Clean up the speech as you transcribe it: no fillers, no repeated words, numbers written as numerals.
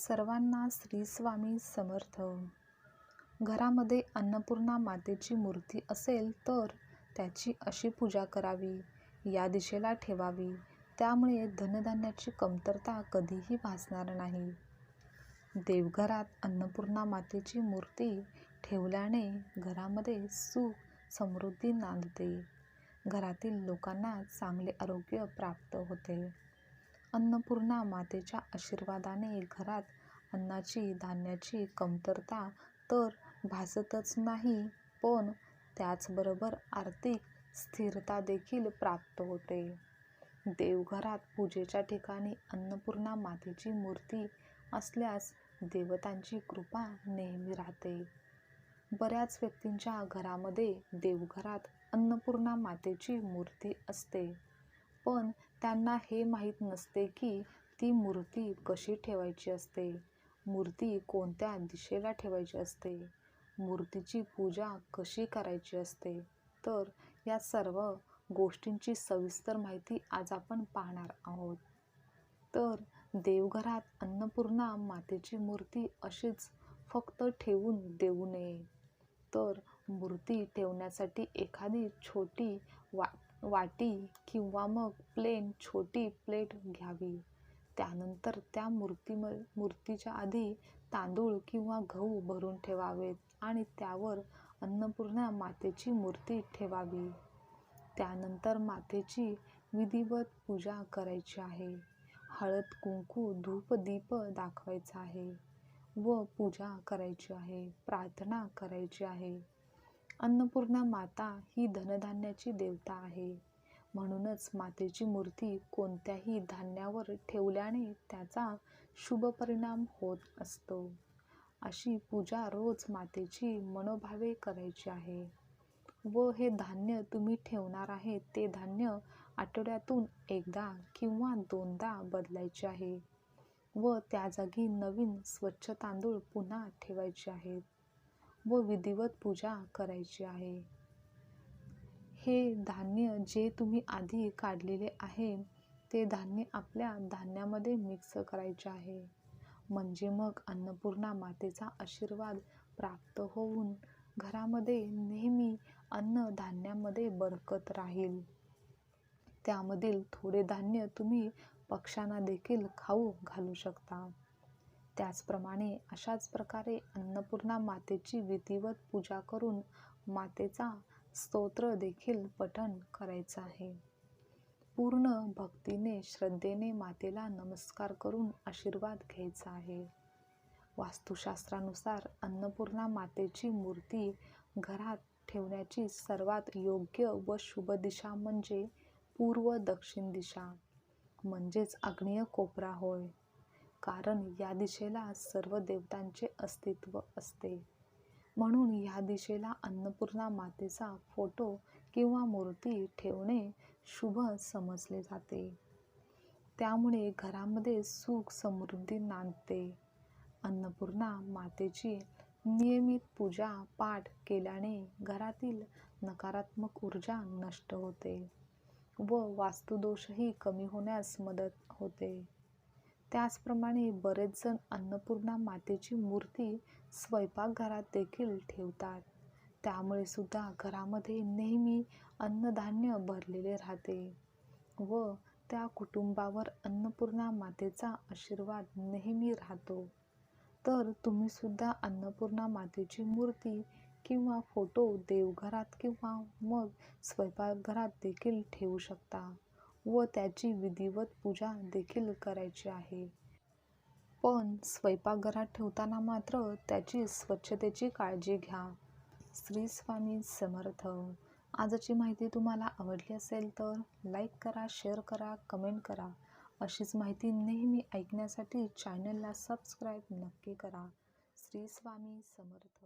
सर्वांना श्री स्वामी समर्थ. घरामध्ये अन्नपूर्णा मातेची मूर्ती असेल तर त्याची अशी पूजा करावी, या दिशेला ठेवावी. त्यामुळे धनधान्याची कमतरता कधीही भासणार नाही. देवघरात अन्नपूर्णा मातेची मूर्ती ठेवल्याने घरामध्ये सुख समृद्धी नांदते. घरातील लोकांना चांगले आरोग्य प्राप्त होते. अन्नपूर्णा मातेच्या आशीर्वादाने घरात अन्नाची धान्याची कमतरता तर भासतच नाही, पण त्याचबरोबर आर्थिक स्थिरता देखील प्राप्त होते. देवघरात पूजेच्या ठिकाणी अन्नपूर्णा मातेची मूर्ती असल्यास देवतांची कृपा नेहमी राहते. बऱ्याच व्यक्तींच्या घरामध्ये देवघरात अन्नपूर्णा मातेची मूर्ती असते, पण त्यांना हे माहीत नसते की ती मूर्ती कशी ठेवायची असते, मूर्ती कोणत्या दिशेला ठेवायची असते, मूर्तीची पूजा कशी करायची असते. तर या सर्व गोष्टींची सविस्तर माहिती आज आपण पाहणार आहोत. तर देवघरात अन्नपूर्णा मातेची मूर्ती अशीच फक्त ठेवून देऊ नये, तर मूर्ती ठेवण्यासाठी एखादी छोटी वाटी किंवा मग प्लेन छोटी प्लेट घ्यावी. त्यानंतर त्या मूर्तीच्या आधी तांदूळ किंवा गहू भरून ठेवावेत आणि त्यावर अन्नपूर्णा मातेची मूर्ती ठेवावी. त्यानंतर मातेची विधिवत पूजा करायची आहे. हळद कुंकू धूप दीप दाखवायचा आहे व पूजा करायची आहे, प्रार्थना करायची आहे. अन्नपूर्णा माता ही धनधान्याची देवता आहे, म्हणूनच मातेची मूर्ती कोणत्याही धान्यावर ठेवल्याने त्याचा शुभ परिणाम होत असतो. अशी पूजा रोज मातेची मनोभावे करायची आहे. व हे धान्य तुम्ही ठेवणार आहे ते धान्य आठवड्यातून एकदा किंवा दोनदा बदलायचे आहे व त्या जागी नवीन स्वच्छ तांदूळ पुन्हा ठेवायचे आहेत व विधिवत पूजा करायची आहे. हे धान्य जे तुम्ही आधी काढलेले आहे ते धान्य आपल्या धान्यामध्ये मिक्स करायचे आहे. म्हणजे मग अन्नपूर्णा मातेचा आशीर्वाद प्राप्त होऊन घरामध्ये नेहमी अन्न धान्यामध्ये बरकत राहील. त्यामधील थोडे धान्य तुम्ही पक्ष्यांना देखील खाऊ घालू शकता. त्याचप्रमाणे अशाच प्रकारे अन्नपूर्णा मातेची विधिवत पूजा करून मातेचा स्तोत्र देखील पठण करायचा आहे. पूर्ण भक्तीने श्रद्धेने मातेला नमस्कार करून आशीर्वाद घ्यायचा आहे. वास्तुशास्त्रानुसार अन्नपूर्णा मातेची मूर्ती घरात ठेवण्याची सर्वात योग्य व शुभ दिशा म्हणजे पूर्व दक्षिण दिशा, म्हणजेच आग्नेय कोपरा होय. कारण या दिशेला सर्व देवतांचे अस्तित्व असते. म्हणून या दिशेला अन्नपूर्णा मातेचा फोटो किंवा मूर्ती ठेवणे शुभ समजले जाते. त्यामुळे घरामध्ये सुख समृद्धी नांदते. अन्नपूर्णा मातेची नियमित पूजा पाठ केल्याने घरातील नकारात्मक ऊर्जा नष्ट होते व वास्तुदोषही कमी होण्यास मदत होते. त्याचप्रमाणे बरेच जण अन्नपूर्णा मातेची मूर्ती स्वयंपाकघरात देखील ठेवतात. त्यामुळे सुद्धा घरामध्ये नेहमी अन्नधान्य भरलेले राहते व त्या कुटुंबावर अन्नपूर्णा मातेचा आशीर्वाद नेहमी राहतो. तर तुम्ही सुद्धा अन्नपूर्णा मातेची मूर्ती किंवा फोटो देवघरात किंवा मग स्वयंपाकघरात देखील ठेवू शकता व त्याची विधिवत पूजा देखील करायची आहे. पण स्वयंपाकघरात ठेवताना मात्र त्याची स्वच्छतेची काळजी घ्या. श्री स्वामी समर्थ. आजची माहिती तुम्हाला आवडली असेल तर लाईक करा, शेअर करा, कमेंट करा. अशीच माहिती नेहमी ऐकण्यासाठी चॅनलला सबस्क्राईब नक्की करा. श्री स्वामी समर्थ.